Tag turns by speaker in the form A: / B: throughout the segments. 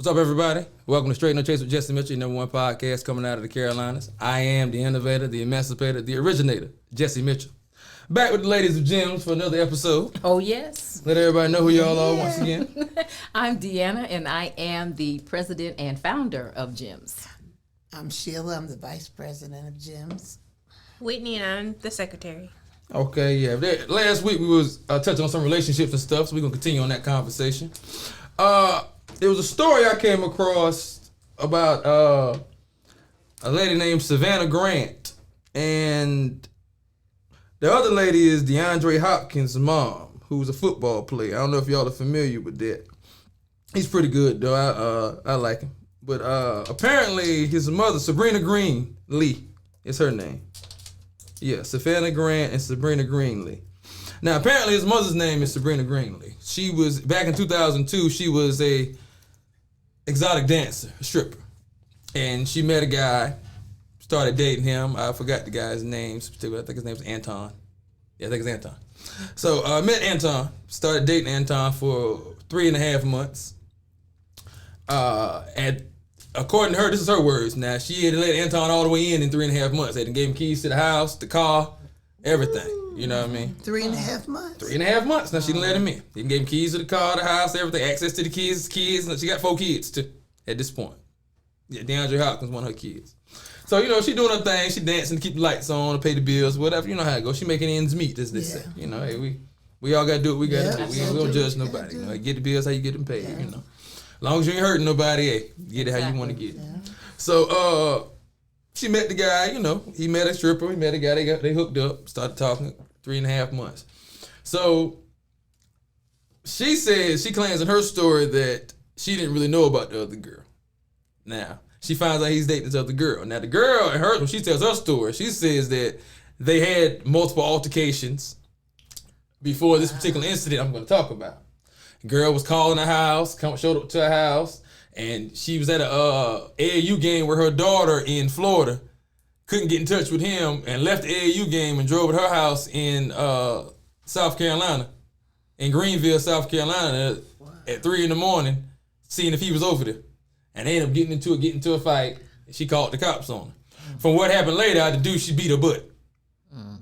A: What's up, everybody? Welcome to Straight No Chase with Jesse Mitchell, your #1 podcast coming out of the Carolinas. I am the innovator, the emancipator, the originator, Jesse Mitchell. Back with the ladies of Gems for another episode.
B: Oh, yes.
A: Let everybody know who y'all are once again.
B: I'm Deanna, and I am the president and founder of Gems.
C: I'm Sheila. I'm the vice president of Gems.
D: Whitney, and I'm the secretary.
A: Okay, yeah. Last week we was touching on some relationships and stuff, so we're going to continue on that conversation. There was a story I came across about a lady named Savannah Grant, and the other lady is DeAndre Hopkins' mom, who's a football player. I don't know if y'all are familiar with that. He's pretty good, though. I like him. But apparently his mother, Sabrina Green Lee, is her name. Yeah, Savannah Grant and Sabrina Greenlee. Now, apparently his mother's name is Sabrina Greenlee. She was, back in 2002, she was a exotic dancer, a stripper. And she met a guy, started dating him. I forgot the guy's name. I think his name was Anton. Yeah, I think it's Anton. So I met Anton, started dating Anton for 3.5 months. And according to her, this is her words. Now, she had let Anton all the way in 3.5 months. They gave him keys to the house, the car, everything. You know what I mean?
C: 3.5 months.
A: 3.5 months. Now she didn't let him in. He gave him keys to the car, the house, everything, access to the kids. And she got 4 kids too at this point. Yeah, DeAndre Hopkins, one of her kids. So, you know, she doing her thing. She dancing to keep the lights on, to pay the bills, whatever. You know how it goes. She making ends meet, as they say. You know, hey, we all got to do what we got to do. We don't judge nobody. You know, get the bills how you get them paid, you know. As long as you ain't hurting nobody, hey, get it how you want to get it. Yeah. So, she met the guy, you know. He met a stripper. He met a guy. They hooked up, started talking 3.5 months. So, she says, she claims in her story that she didn't really know about the other girl. Now, she finds out he's dating this other girl. Now, the girl, when she tells her story, she says that they had multiple altercations before this particular incident I'm going to talk about. The girl was calling the house, showed up to her house, and she was at a AAU game where her daughter in Florida couldn't get in touch with him and left the AAU game and drove to her house in South Carolina, in Greenville, South Carolina, at 3 a.m, seeing if he was over there. And they ended up getting into a fight. And she called the cops on her. From what happened later, the dude, she beat her butt.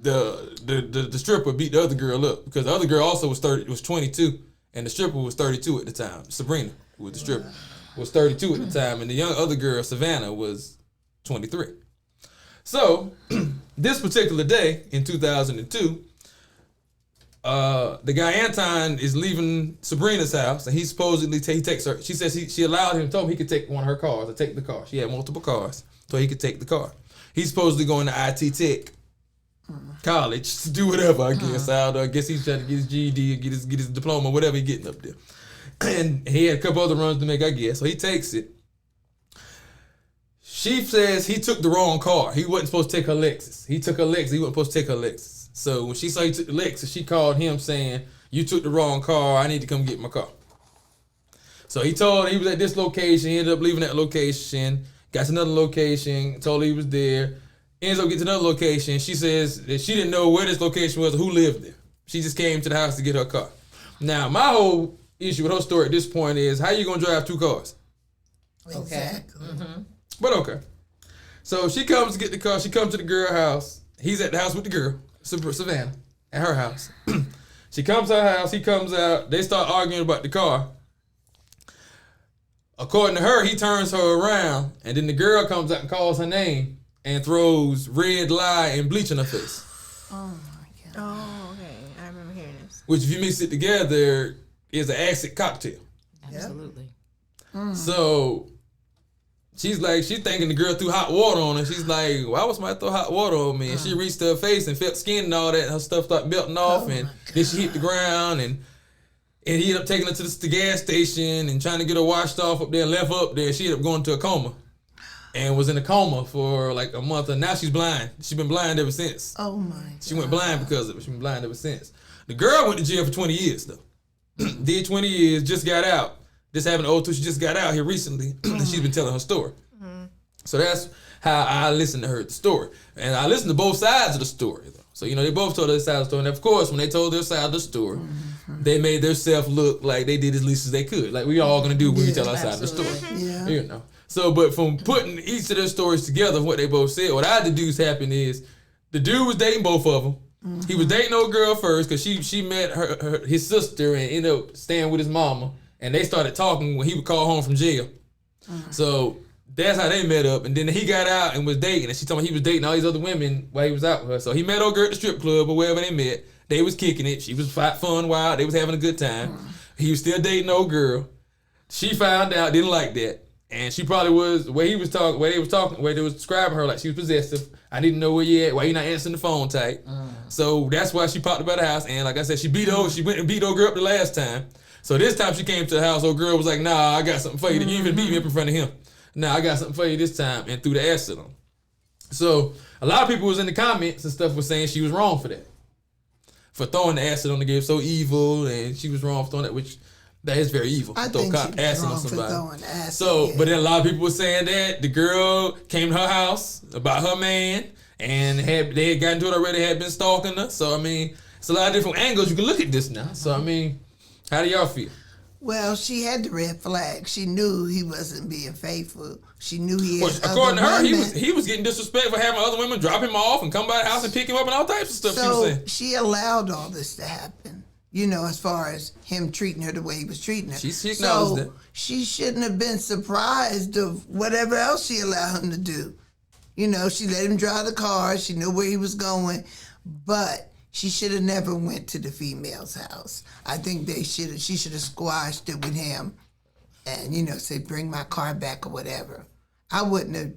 A: The stripper beat the other girl up because the other girl also was 22, and the stripper was 32 at the time. Sabrina, who was the stripper, was 32 at the time, and the young other girl, Savannah, was 23. So, this particular day in 2002, the guy Anton is leaving Sabrina's house, and he supposedly he takes her. She says she allowed him, told him he could take one of her cars or take the car. She had multiple cars, so he could take the car. He's supposedly going to IT Tech college to do whatever. I guess I guess he's trying to get his GED, get his diploma, whatever he's getting up there. And he had a couple other runs to make, I guess. So he takes it. She says he took the wrong car. He wasn't supposed to take her Lexus. He took her Lexus. He wasn't supposed to take her Lexus. So when she saw he took the Lexus, she called him saying, "You took the wrong car. I need to come get my car." So he told her he was at this location. He ended up leaving that location. Got to another location. Told her he was there. Ends up getting to another location. She says that she didn't know where this location was or who lived there. She just came to the house to get her car. Now, my whole issue with her story at this point is, how you going to drive 2 cars?
C: Exactly.
B: Mm-hmm.
A: But okay. So she comes to get the car. She comes to the girl house. He's at the house with the girl, Savannah, at her house. She comes to her house. He comes out. They start arguing about the car. According to her, he turns her around, and then the girl comes out and calls her name and throws red lye and bleach in her face.
C: Oh, my God.
D: Oh, okay. I remember hearing this.
A: Which, if you mix it together, is an acid cocktail.
B: Absolutely.
A: So she's thinking the girl threw hot water on her. She's like, why would somebody throw hot water on me? And she reached to her face and felt skin and all that. And her stuff started melting off. And then she hit the ground. And he ended up taking her to the gas station and trying to get her washed off up there and left her up there. She ended up going to a coma. And was in a coma for like a month. And now she's blind. She's been blind ever since.
C: Oh, my God.
A: She went blind because of it. She's been blind ever since. The girl went to jail for 20 years, though. Did 20 years, just got out. This happened to O2. She just got out here recently. And she's been telling her story. So that's how I listened to her story. And I listened to both sides of the story, though. So, you know, they both told their side of the story. And, of course, when they told their side of the story, they made themselves look like they did as least as they could. Like we all gonna do when we tell our side of the story.
C: Yeah.
A: You know. So, but from putting each of their stories together, what they both said, what I deduced happened is the dude was dating both of them. He was dating old girl first because she met his sister and ended up staying with his mama, and they started talking when he would call home from jail. So that's how they met up, and then he got out and was dating, and she told me he was dating all these other women while he was out with her. So he met old girl at the strip club or wherever they met. They was kicking it. She was fun, wild. They was having a good time. He was still dating old girl. She found out, didn't like that. And she probably was the way they was describing her like she was possessive. I need to know where you at, why you not answering the phone type. So that's why she popped up at the house. And like I said, she went and beat old girl up the last time. So this time she came to the house, old girl was like, nah, I got something for you. You even beat me up in front of him. Nah, I got something for you this time, and threw the acid on. So a lot of people was in the comments and stuff was saying she was wrong for that. For throwing the acid on the girl, so evil, and she was wrong for throwing that, which that is very evil.
C: I think she was wrong for throwing acid.
A: So, but then a lot of people were saying that the girl came to her house about her man, and they had gotten to it already, had been stalking her. So, I mean, it's a lot of different angles you can look at this now. So, I mean, how do y'all feel?
C: Well, she had the red flag. She knew he wasn't being faithful. She knew he had
A: according to her,
C: women.
A: he was getting disrespectful, having other women drop him off and come by the house and pick him up and all types of stuff.
C: So
A: she was saying
C: she allowed all this to happen. You know, as far as him treating her the way he was treating her.
A: She acknowledged that.
C: She shouldn't have been surprised of whatever else she allowed him to do. You know, she let him drive the car. She knew where he was going. But she should have never went to the female's house. I think she should have squashed it with him and, you know, said, bring my car back or whatever. I wouldn't have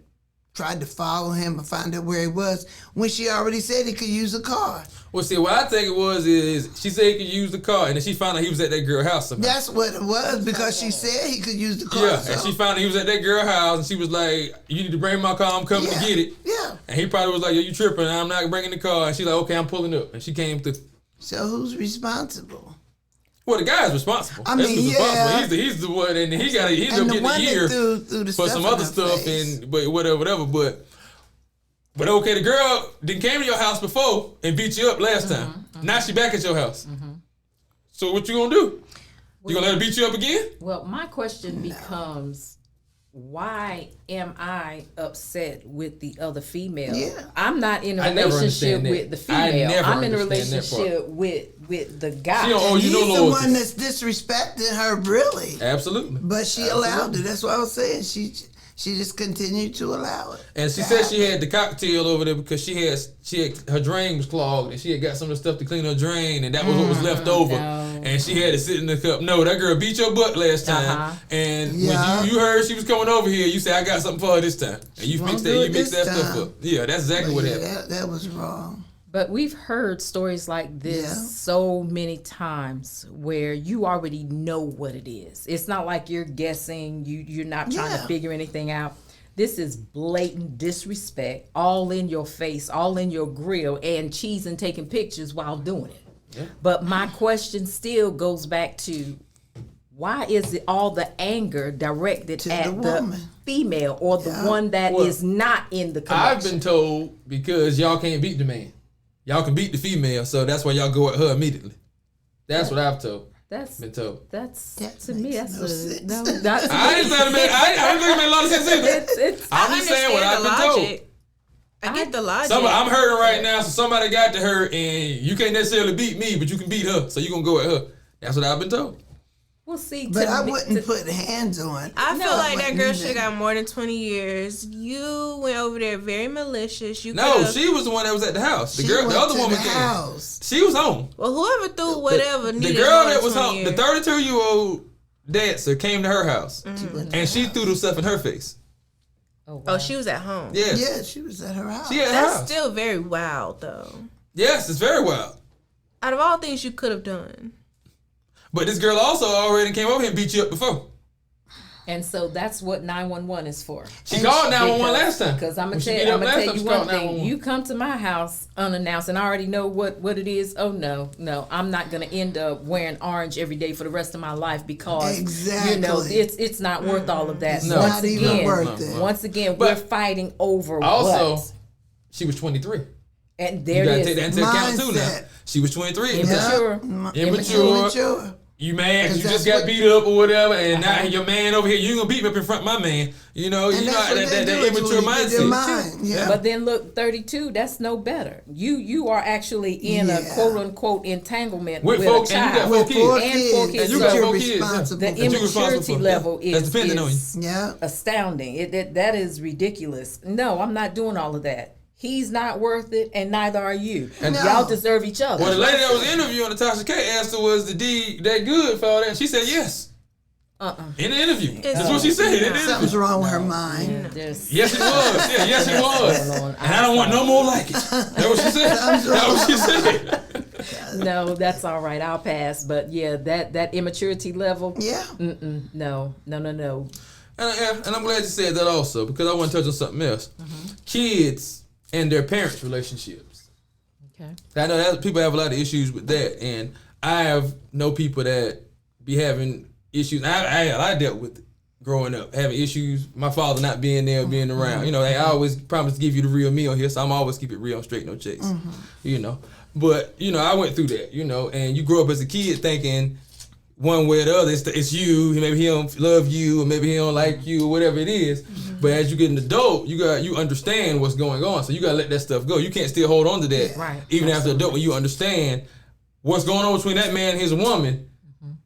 C: tried to follow him or find out where he was when she already said he could use a car.
A: Well, see, what I think it was is she said he could use the car, and then she found out he was at that girl's house somehow.
C: That's what it was, because she said he could use the car.
A: Yeah, and she found out he was at that girl's house, and she was like, you need to bring my car, I'm coming to get it.
C: Yeah.
A: And he probably was like, yo, you tripping, I'm not bringing the car. And she's like, okay, I'm pulling up. And she came through.
C: So who's responsible?
A: Well, the guy's responsible.
C: I mean,
A: That's who's responsible. He's the one, and he's up getting a year for some other stuff, and but whatever. But okay, the girl didn't came to your house before and beat you up last time. Now she back at your house. So what you gonna do? You gonna let her beat you up again?
B: Well, my question becomes, why am I upset with the other female?
C: Yeah.
B: I'm not in a
A: I never
B: relationship
A: understand that.
B: with the
A: I
B: female.
A: never
B: I'm in a
A: understand that
B: relationship with the guy.
A: She don't owe you no
C: He's the
A: loyalty.
C: one that's disrespecting her, really.
A: Absolutely.
C: But she allowed it. That's what I was saying. She just continued to allow it.
A: And she said she had the cocktail over there because she had her drain was clogged and she had got some of the stuff to clean her drain, and that was what was left over.
B: No.
A: And she had it sit in the cup. No, that girl beat your butt last time. And when you heard she was coming over here, you said, I got something for her this time. And you mixed that stuff up. Yeah, that's exactly what happened.
C: That was wrong.
B: But we've heard stories like this so many times where you already know what it is. It's not like you're guessing, you're not trying to figure anything out. This is blatant disrespect, all in your face, all in your grill, and cheesing, taking pictures while doing it. Yeah. But my question still goes back to, why is it all the anger directed at the female or the one that is not in the connection?
A: I've been told because y'all can't beat the man. Y'all can beat the female, so that's why y'all go at her immediately. That's what I've been told.
B: That's to me. That's
C: no sense.
B: no. That's
A: I didn't think it made a lot of sense either. I'm just saying what I've been told.
D: I get the logic.
A: I'm hurting right now, so somebody got to hurt, and you can't necessarily beat me, but you can beat her, so you gonna go at her. That's what I've been told.
B: We'll see.
C: But I wouldn't put hands on.
D: I feel like that girl should got more than 20 years. You went over there very malicious.
A: She was the one that was at the house. The other woman came. She was home.
D: Well, whoever threw whatever needed
A: the girl that was
D: 20
A: home,
D: years.
A: the 32-year-old dancer came to her house, and she threw herself in her face.
B: Oh, wow.
D: Oh, she was at home.
A: Yes.
C: Yeah, she was at her house.
A: She at her
D: That's
A: house.
D: still very wild, though.
A: Yes, it's very wild.
D: Out of all things you could have done.
A: But this girl also already came over here and beat you up before.
B: And so that's what 911 is for.
A: She called 911 last time.
B: Because I'm going to
A: When
B: tell you
A: she
B: one
A: called
B: thing.
A: 911.
B: You come to my house unannounced and I already know what it is. Oh, no. I'm not going to end up wearing orange every day for the rest of my life because, it's not worth all of that.
C: It's not even worth it.
B: Once again, we're fighting over
A: also,
B: what?
A: she was 23.
B: And there
A: you gotta
B: it
A: take that
B: is.
A: into account too. Now
C: Mindset.
A: she was 23.
B: Immature.
C: Immature.
A: You mad 'cause you
C: that's
A: just got
C: what-
A: beat up or whatever, and now your man over here, you ain't gonna beat me up in front of my man. You know,
C: And
A: you know
C: that's what they
A: that
C: do, it's
A: immature
C: when you get their
A: mindset.
C: mind. Yeah.
B: But then look, 32, that's no better. You are actually in a
C: Yeah.
B: quote unquote entanglement
A: With
B: with,
A: folks,
B: a
A: and you got
B: child.
A: four
C: With four
A: kids.
B: And four
C: kids,
B: kids.
A: You
B: So
A: got
C: you're
A: four kids.
C: responsible.
B: the
A: That you're responsible
B: immaturity
A: for.
B: level
A: Yeah. That's dependent on you.
C: Yeah.
B: astounding. That is ridiculous. No, I'm not doing all of that. He's not worth it, and neither are you.
A: And
B: y'all deserve each other.
A: Well, the lady that was interviewing Natasha K asked her, was the D that good for all that? And she said yes. In the interview. That's what she said in the interview.
C: Something's wrong with her mind.
B: There's-
A: Yes, it was. Yeah, yes, it was.
B: going on
A: And I don't want no more like it. That's what she said. That's what she said.
B: No, that's all right. I'll pass. But yeah, that immaturity level.
C: Yeah.
B: No.
A: And I'm glad you said that also, because I want to touch on something else. Kids and their parents' relationships.
B: Okay.
A: I know that people have a lot of issues with that, and I know people that be having issues. I dealt with it growing up, having issues. My father not being there, being around. You know, I always promise to give you the real meal here, so I'm always keep it real, straight, no chase. You know, but you know, I went through that. You know, and you grow up as a kid thinking one way or the other, it's you. Maybe he don't love you, or maybe he don't like you, or whatever it is. But as you get an adult, you understand what's going on, so you gotta let that stuff go. You can't still hold on to that,
B: Right.
A: even after adult, when you understand what's going on between that man and his woman.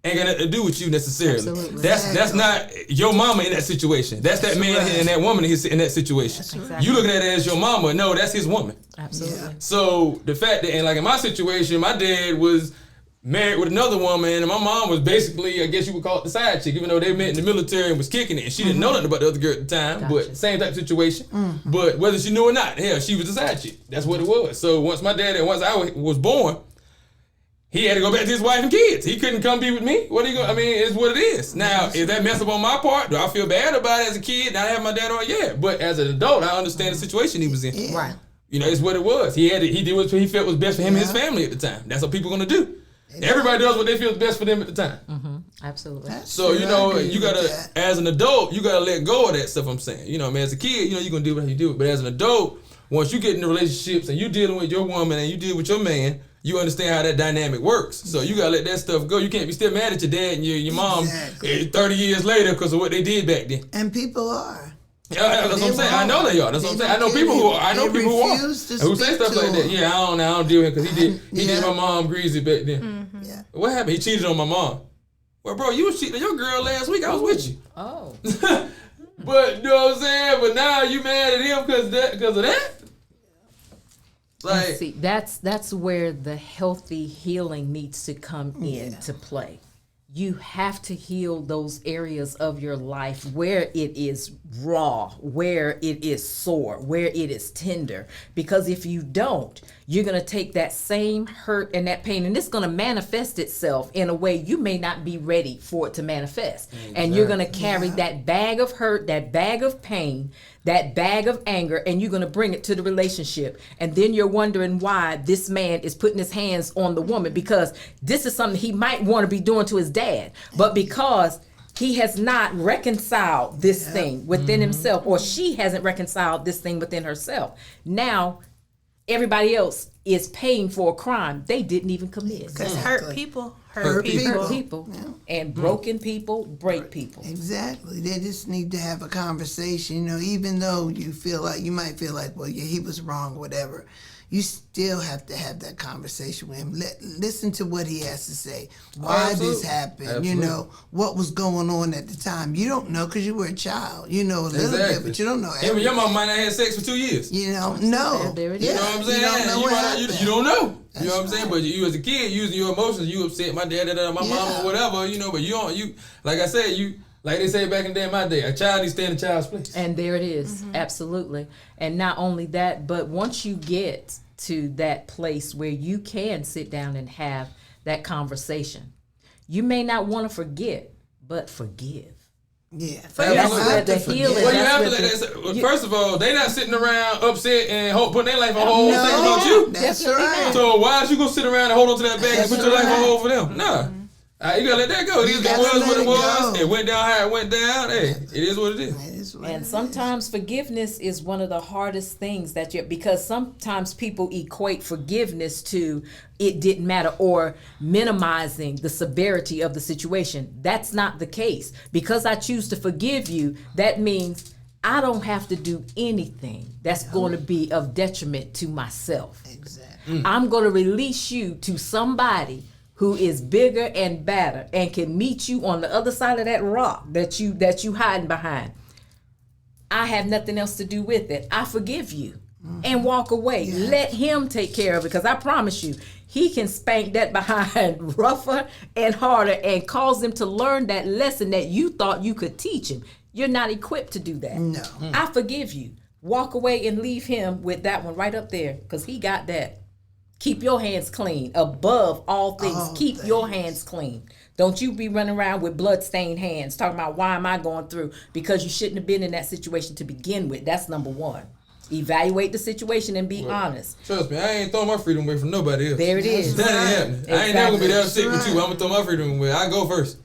A: Ain't got nothing to do with you necessarily.
B: Absolutely.
A: That's not your mama in that situation. That's that man
C: right.
A: and that woman in that situation.
B: Exactly.
A: You looking at it as your mama. No, that's his woman.
B: Absolutely.
A: So the fact that, and like in my situation, my dad was married with another woman, and my mom was basically, I guess you would call it the side chick, even though they met in the military and was kicking it, and she didn't know nothing about the other girl at the time.
B: Gotcha.
A: But same type of situation. But whether she knew or not, hell, she was the side chick. That's what it was. So once I was born, he had to go back to his wife and kids. He couldn't come be with me. What are you going? I mean, it's what it is. Now, is that mess up on my part? Do I feel bad about it as a kid? Not have my dad on? Yeah. But as an adult, I understand the situation he was in.
C: Yeah.
B: Right.
A: You know, it's what it was. He did what he felt was best for him and his family at the time. That's what people are gonna do. Everybody does what they feel is best for them at the time.
B: Absolutely.
A: So, you know, you gotta, as an adult, you gotta let go of that stuff I'm saying. You know, I mean, as a kid, you know, you're gonna do what you do. But as an adult, once you get into relationships and you dealing with your woman and you deal with your man, you understand how that dynamic works. So you gotta let that stuff go. You can't be still mad at your dad and your mom 30 years later because of what they did back then.
C: And people are.
A: Yeah, that's what I'm saying. I know they are. That's what I'm saying. I know people who are. Who say stuff like that. Yeah, I don't deal with him because he did my mom greasy back then.
C: Yeah.
A: What happened? He cheated on my mom. Well, bro, you was cheating on your girl last week. I was with you.
B: Oh.
A: But you know what I'm saying? But now you mad at him because of that? Like,
B: See, that's where the healthy healing needs to come into play. You have to heal those areas of your life where it is raw, where it is sore, where it is tender. Because if you don't, you're going to take that same hurt and that pain, and it's going to manifest itself in a way you may not be ready for it to manifest. And you're going to carry that bag of hurt, that bag of pain, that bag of anger, and you're going to bring it to the relationship. And then you're wondering why this man is putting his hands on the woman, because this is something he might want to be doing to his dad. But because he has not reconciled this thing within himself, or she hasn't reconciled this thing within herself, now everybody else is paying for a crime they didn't even commit.
D: Because hurt people
C: Hurt
B: Hurt people and broken people break people.
C: Exactly. They just need to have a conversation. You know, even though you might feel like, well, yeah, he was wrong, whatever. You still have to have that conversation with him. Listen to what he has to say. Why this happened.
A: Absolutely.
C: You know, what was going on at the time. You don't know because you were a child. You know a little bit, but you don't know everything.
A: Your mom might not have had sex for 2 years.
C: You don't know.
B: There it
A: You
B: is.
A: know what I'm saying?
C: You don't know what happened.
A: You don't know.
C: That's
A: You know what I'm saying?
C: right.
A: But you as a kid, using your emotions, you upset my dad, my mom, or whatever, you know, but you like I said, like they say back in the day in my day, a child needs to stay in a child's place.
B: And there it is. Absolutely. And not only that, but once you get to that place where you can sit down and have that conversation, you may not want to forget, but forgive.
C: Yeah.
B: That's where the healing.
A: Well, you have to
B: that's
A: let
B: where
A: that. First of all, they not sitting around upset and putting their life on hold, thinking about you.
C: That's right.
A: So why is you gonna sit around and hold on to that bag and put your life on hold for them? Nah. You gotta let that go. It
C: You
A: was
C: gotta
A: what
C: let
A: it
C: it
A: was, It went down how it went down. Hey, it is what it is.
B: And sometimes forgiveness is one of the hardest things because sometimes people equate forgiveness to it didn't matter or minimizing the severity of the situation. That's not the case. Because I choose to forgive you, that means I don't have to do anything that's going to be of detriment to myself.
C: Exactly.
B: I'm going to release you to somebody who is bigger and better and can meet you on the other side of that rock that you hiding behind. I have nothing else to do with it. I forgive you and walk away. Yeah. Let him take care of it, because I promise you, he can spank that behind rougher and harder and cause him to learn that lesson that you thought you could teach him. You're not equipped to do that.
C: No.
B: I forgive you. Walk away and leave him with that one right up there, because he got that. Keep your hands clean. Above all things, keep your hands clean. Don't you be running around with blood-stained hands talking about why am I going through, because you shouldn't have been in that situation to begin with. That's number one. Evaluate the situation and be honest.
A: Trust me, I ain't throwing my freedom away from nobody else.
B: There it is.
A: That ain't happening. Exactly. I ain't never gonna be there to sit with you. I'm gonna throw my freedom away. I go first.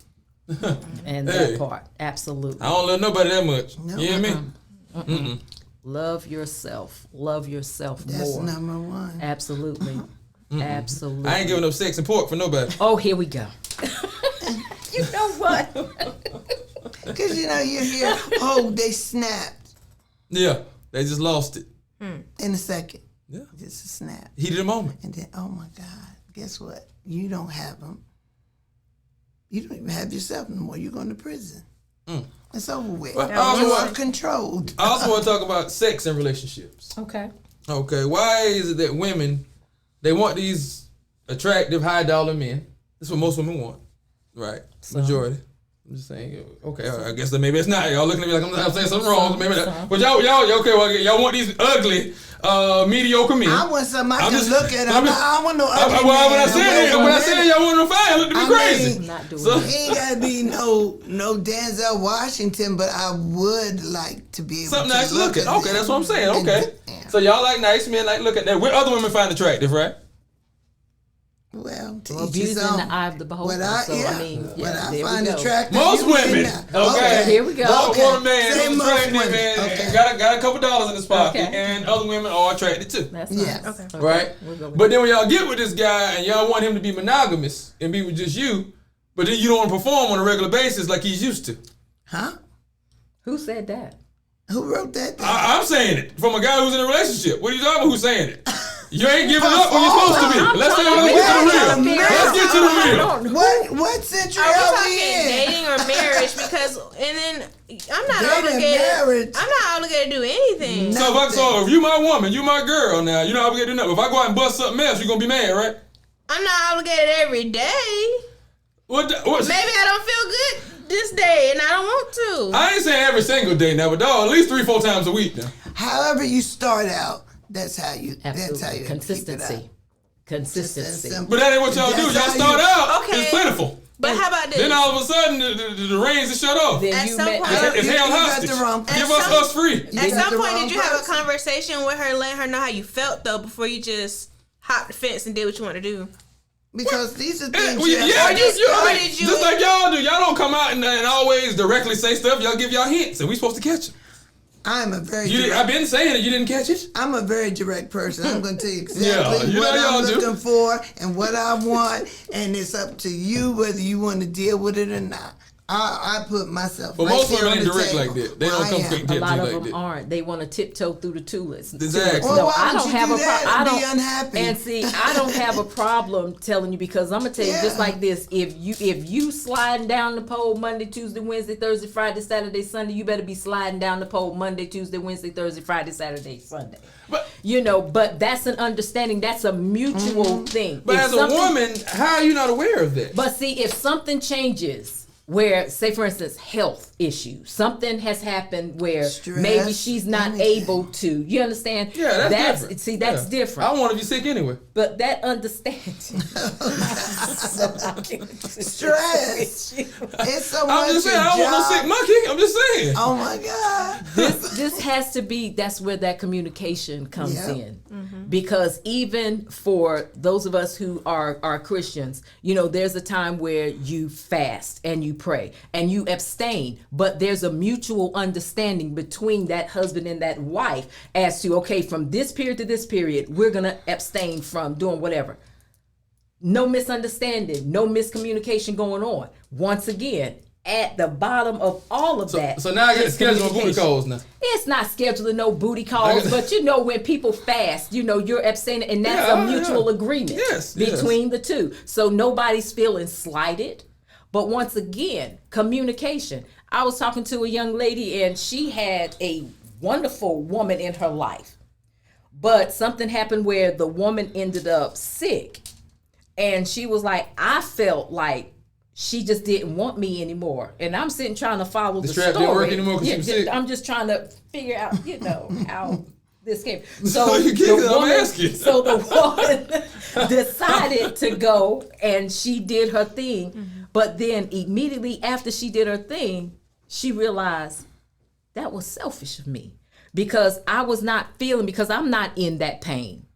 B: And that part, absolutely.
A: I don't love nobody that much. No. You hear me?
B: Love yourself. Love yourself more.
C: That's number one.
B: Absolutely. Absolutely.
A: I ain't giving up sex and pork for nobody.
B: Oh, here we go. You know what?
C: Because, you hear, they snapped.
A: Yeah, they just lost it.
C: In a second.
A: Yeah.
C: Just a snap.
A: Heat of the moment.
C: And then, oh my God, guess what? You don't have them. You don't even have yourself no more. You're going to prison. It's over with.
A: Well,
C: you're controlled.
A: I also want to talk about sex and relationships.
B: Okay.
A: Why is it that women, they want these attractive, high-dollar men? That's what most women want, right? Majority. I'm just saying. Okay, I guess that maybe it's not. Y'all looking at me like I'm saying something wrong. Maybe not. But y'all okay? Well, y'all want these ugly, mediocre men.
C: I want somebody to look at. I want no ugly men.
A: When I said y'all want them fine, look at me crazy.
B: Not doing
C: He ain't gotta be no Denzel Washington, but I would like to be able
A: something
C: to
A: nice to look at. Okay, that's what I'm saying. Okay,
C: Yeah.
A: so y'all like nice men, like look at that. What other women find attractive, right?
C: Well,
B: beauty's in the eye of the beholder.
C: What I find attractive.
A: Most women. Okay.
B: Here we go.
A: Want a man who's attractive
C: women.
A: and got a couple dollars in his pocket, and other women are attracted too.
B: That's nice.
C: Okay.
A: Right? But then when y'all get with this guy and y'all want him to be monogamous and be with just you, but then you don't want to perform on a regular basis like he's used to.
C: Huh?
B: Who said that?
C: Who wrote that down?
A: I'm saying it. From a guy who's in a relationship. What are you talking about? Who's saying it? You ain't giving up when you're supposed to be. Let's get to the real. Let's get to the real.
C: What century
D: are we
C: are
D: talking
C: we in?
D: dating or marriage? Because and then I'm not
C: obligated.
D: I'm not obligated to do anything.
A: So if you my woman, you my girl now, you're not obligated to do nothing. If I go out and bust something else, you're gonna be mad, right?
D: I'm not obligated every day.
A: What?
D: Maybe I don't feel good this day and I don't want to.
A: I ain't saying every single day now, but dog, at least 3-4 times a week now.
C: However you start out. That's how you.
B: Absolutely.
C: That's how you
B: Consistency.
A: But that ain't what y'all do. Y'all start out.
D: Okay.
A: It's plentiful.
D: But how about this?
A: Then all of a sudden the reins are shut off.
B: Then
D: At
B: you
D: some
B: met,
D: point,
A: it's held hostage. Give us free.
D: At some point, did you have a conversation with her, letting her know how you felt though, before you just hopped the fence and did what you want to do?
C: Because these are things.
A: Just like y'all do. Y'all don't come out and always directly say stuff. Y'all give y'all hints, and we supposed to catch them.
C: I'm a very.
A: I've been saying it. You didn't catch it.
C: I'm a very direct person. I'm going to tell you exactly
A: what
C: I'm looking for and what I want, and it's up to you whether you want to deal with it or not. I put myself.
A: But
C: right
A: most
C: women
A: ain't direct like that. They don't come straight to
B: a lot of
A: like
B: them
A: that.
B: aren't. They want to tiptoe through the tulips.
A: Exactly.
C: Well,
B: No,
C: why
B: I
C: would
B: don't
C: you
B: have
C: do
B: a
C: that
B: problem.
C: and be unhappy?
B: And see, I don't have a problem telling you, because I'm gonna tell you just like this. If you sliding down the pole Monday, Tuesday, Wednesday, Thursday, Friday, Saturday, Sunday, you better be sliding down the pole Monday, Tuesday, Wednesday, Thursday, Friday, Saturday, Sunday. But that's an understanding. That's a mutual thing.
A: But as a woman, how are you not aware of that?
B: But see, if something changes, where, say for instance, health issues, something has happened where maybe she's not able to, you understand?
A: Yeah, that's different.
B: See, that's different.
A: I don't want to be sick anyway.
B: But that understanding.
C: Stress. It's so much.
A: I'm just saying, I don't want no sick monkey. I'm just saying.
C: Oh my God.
B: this has to be, that's where that communication comes in. Because even for those of us who are Christians, you know, there's a time where you fast and you pray and you abstain, but there's a mutual understanding between that husband and that wife as to, okay, from this period to this period, we're going to abstain from doing whatever. No misunderstanding, no miscommunication going on. Once again, at the bottom of all of that.
A: So now I get scheduling booty calls now.
B: It's not scheduling no booty calls, but you know, when people fast, you know, you're abstaining, and that's a mutual agreement between the two. So nobody's feeling slighted. But once again, communication. I was talking to a young lady, and she had a wonderful woman in her life. But something happened where the woman ended up sick. And she was like, I felt like she just didn't want me anymore. And I'm sitting trying to follow the
A: strap
B: story.
A: didn't work anymore because she was sick.
B: I'm just trying to figure out, you know, how this came. So the woman decided to go, and she did her thing. But then immediately after she did her thing, she realized that was selfish of me, because I was not feeling, because I'm not in that pain.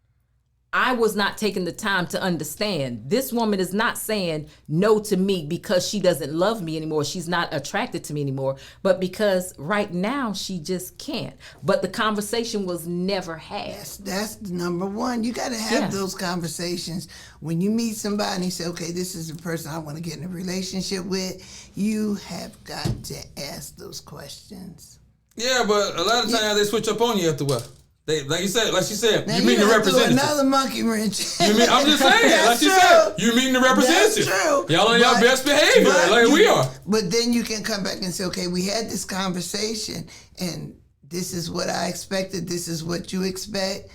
B: I was not taking the time to understand. This woman is not saying no to me because she doesn't love me anymore. She's not attracted to me anymore, but because right now she just can't. But the conversation was never had.
C: That's number one. You got to have those conversations. When you meet somebody and you say, okay, this is the person I want to get in a relationship with, you have got to ask those questions.
A: Yeah, but a lot of times they switch up on you after a while. They, like she said, now you mean the representative.
C: Another monkey wrench.
A: I'm just saying, like she said, you mean the representative.
C: That's true.
A: Y'all on your best behavior, like we are.
C: But then you can come back and say, okay, we had this conversation, and this is what I expected. This is what you expect.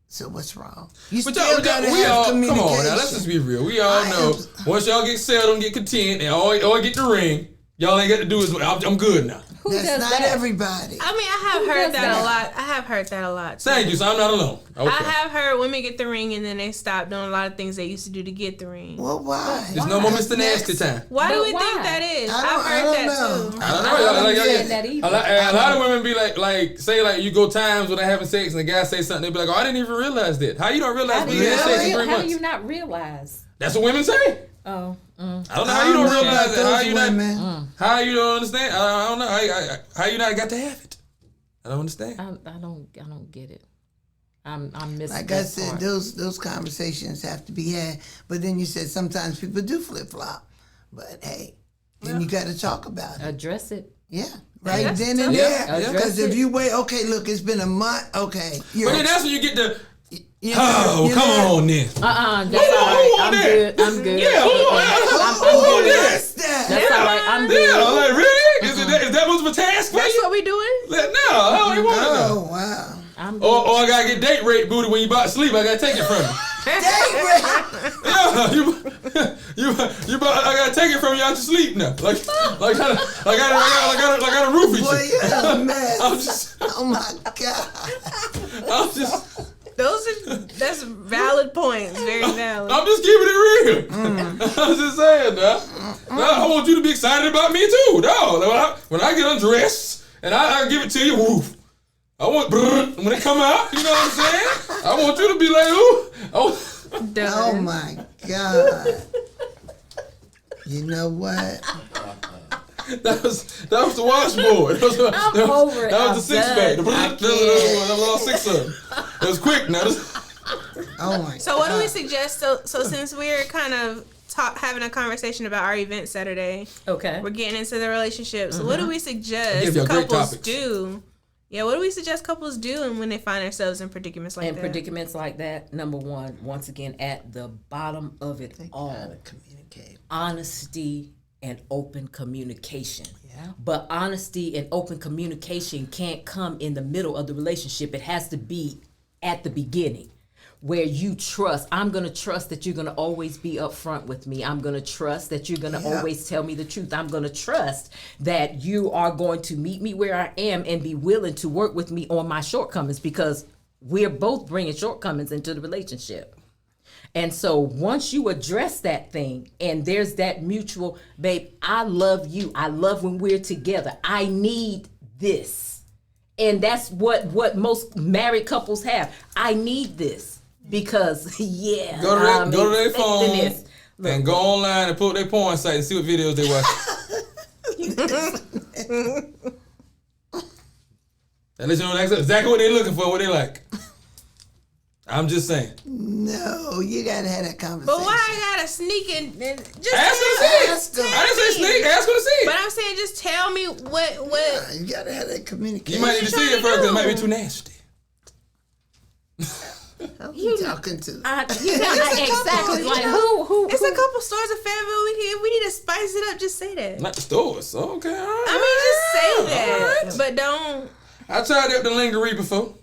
C: So what's wrong? You still gotta have communication.
A: Come on now, let's just be real. We all know once y'all get settled and get content and all get the ring, y'all ain't got to do is I'm good now.
C: That's not everybody.
D: I mean, I have heard that a lot. I have heard that a lot. Too.
A: Thank you, so I'm not alone. Okay.
D: I have heard women get the ring and then they stop doing a lot of things they used to do to get the ring.
C: Well, why?
A: There's no more Mr. Nasty time.
D: Why do we think that is? I've heard that too.
A: I don't know. A lot of women be like, say like you go times when they're having sex and the guy say something, they be like, oh, I didn't even realize that. How you don't realize we had sex in 3 months?
B: How do you not realize?
A: That's what women say.
B: Oh.
A: I don't know how you don't realize that. How you don't understand? I don't know how you not got to have it. I don't understand.
B: I don't get it. I'm missing.
C: Like I said, those conversations have to be had. But then you said sometimes people do flip flop. But hey, then you got to talk about it.
B: Address it.
C: Yeah. Right then and there. Because if you wait, okay, look, it's been a month. Okay.
A: But then that's when you get the. Oh, come on then.
B: That's all right. I'm good.
A: Yeah,
B: I'm good. That's all right. I'm good.
A: Yeah, like really? Is that much of a task for you?
D: That's what we doing?
A: No, I don't even want to know.
C: Oh, wow.
B: I'm good.
A: Or I gotta get date rate booty when you about to sleep. I gotta take it from you. Yeah, I gotta take it from you out to sleep now. Like I got a roofie.
C: Boy, you're a mess.
A: I'm just.
C: Oh my God.
A: I'm just.
D: That's valid points. Very valid.
A: I'm just keeping it real. I'm just saying, I want you to be excited about me too, dog. When I get undressed and I give it to you, woof. I want when it come out, you know what I'm saying? I want you to be like, ooh.
C: Oh my God. You know what?
A: That was the washboard.
B: I'm over it.
A: That was the six pack. That was all six of them. It was quick now.
C: Oh my God.
D: So what do we suggest? So since we're kind of having a conversation about our event Saturday,
B: okay,
D: we're getting into the relationship. So what do we suggest
A: couples
D: do? Yeah, what do we suggest couples do and when they find themselves in predicaments like that?
B: In predicaments like that, number one, once again, at the bottom of it all,
C: communicate.
B: Honesty and open communication.
C: Yeah.
B: But honesty and open communication can't come in the middle of the relationship. It has to be at the beginning, where you trust. I'm going to trust that you're going to always be upfront with me. I'm going to trust that you're going to always tell me the truth. I'm going to trust that you are going to meet me where I am and be willing to work with me on my shortcomings, because we're both bringing shortcomings into the relationship. And so once you address that thing and there's that mutual, babe, I love you. I love when we're together. I need this. And that's what most married couples have. I need this because
A: Go to their phone and go online and pull up their porn site and see what videos they watch. That lets you know exactly what they're looking for, what they like. I'm just saying.
C: No, you gotta have that conversation.
D: But why I gotta sneak and just
A: ask her to see it? I didn't say sneak. Ask her to see it.
D: But I'm saying just tell me what.
C: Yeah, you gotta have that communication.
A: You might need to see it first because it might be too nasty.
C: Who you talking to?
B: Exactly. Like who?
D: It's a couple stores of Fayetteville. We need to spice it up. Just say that.
A: Not the stores. Okay, all right.
D: I mean, just say that.
A: Right.
D: But don't.
A: I tried it with the lingerie before.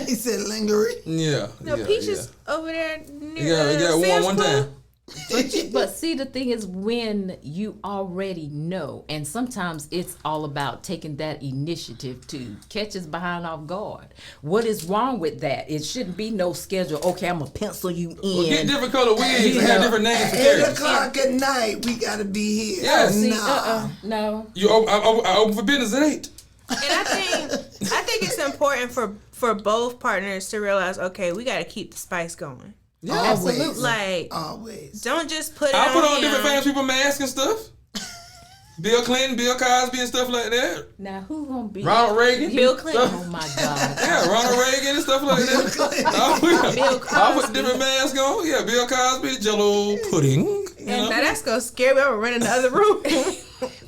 C: He said lingerie.
A: Yeah.
D: No, Peach is over there near
A: You got one time.
B: But see, the thing is, when you already know, and sometimes it's all about taking that initiative to catch us behind off guard. What is wrong with that? It shouldn't be no schedule. Okay, I'm gonna pencil you in.
A: Well, get different color wigs and have different names for characters.
C: 8 o'clock at night, we gotta be here.
A: Yeah.
B: See,
C: no.
A: I open for business at 8.
D: And I think it's important for both partners to realize, okay, we got to keep the spice going.
A: Yeah,
B: absolutely.
D: Like,
C: always.
D: don't just put it
A: I put on
D: him.
A: different famous people masks and stuff. Bill Clinton, Bill Cosby, and stuff like that.
B: Now who gonna be
A: Ronald Reagan,
D: Bill Clinton.
B: Oh my God!
A: Yeah, Ronald Reagan and stuff like that.
D: Bill
A: I
D: Cosby.
A: put different masks on. Yeah, Bill Cosby, Jello pudding. You know?
D: Now that's gonna scare me. I'm gonna run in the other room.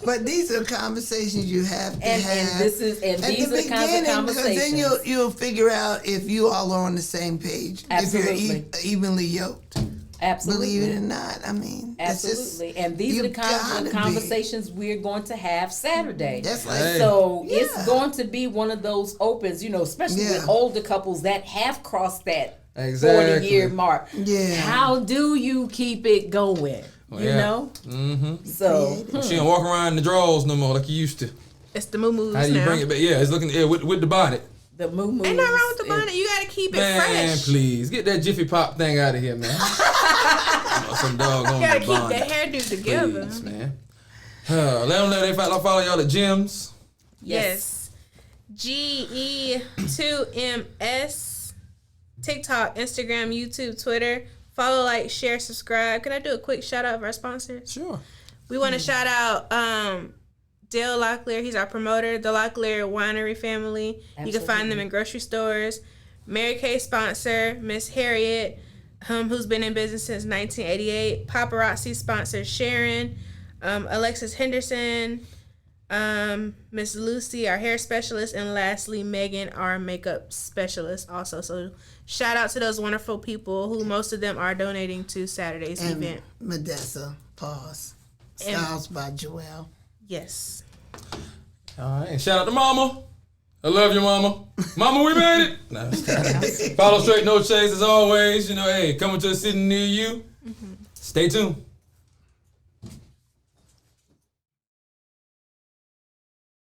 C: But these are conversations you have to have.
B: And these are the kinds of conversations.
C: Then you'll figure out if you all are on the same page.
B: Absolutely.
C: If you're evenly yoked.
B: Absolutely.
C: Believe it or not, I mean,
B: absolutely. And these are the kinds of conversations we're going to have Saturday.
C: That's like,
B: so it's going to be one of those opens, especially with older couples that have crossed that 40-year mark.
C: Yeah.
B: How do you keep it going? You know?
A: Mm-hmm.
B: So
A: She don't walk around in the drawers no more like you used to.
D: It's the moo-moos now.
A: How do you bring it back? Yeah, it's looking with the bonnet.
B: the moo-moos.
D: Ain't nothing wrong with the bonnet. You gotta keep it
A: Man,
D: fresh.
A: please get that Jiffy Pop thing out of here, man. Some dog on
D: You gotta
A: the
D: keep
A: bonnet.
D: that hairdo together.
A: Please, man. Let them know they follow y'all at gyms.
D: Yes. GE2MS. TikTok, Instagram, YouTube, Twitter. Follow, like, share, subscribe. Can I do a quick shout out of our sponsors?
A: Sure.
D: We want to shout out Dale Locklear. He's our promoter. The Locklear Winery family.
B: Absolutely.
D: You can find them in grocery stores. Mary Kay sponsor, Miss Harriet, who's been in business since 1988. Paparazzi sponsor, Sharon. Alexis Henderson. Miss Lucy, our hair specialist. And lastly, Megan, our makeup specialist also. So shout out to those wonderful people who most of them are donating to Saturday's event.
C: Medessa, pause. Styles by Joelle.
D: Yes.
A: All right. And shout out to Mama. I love you, Mama. Mama, we made it. No, follow Strait, no chase as always. Hey, coming to a city near you. Stay tuned.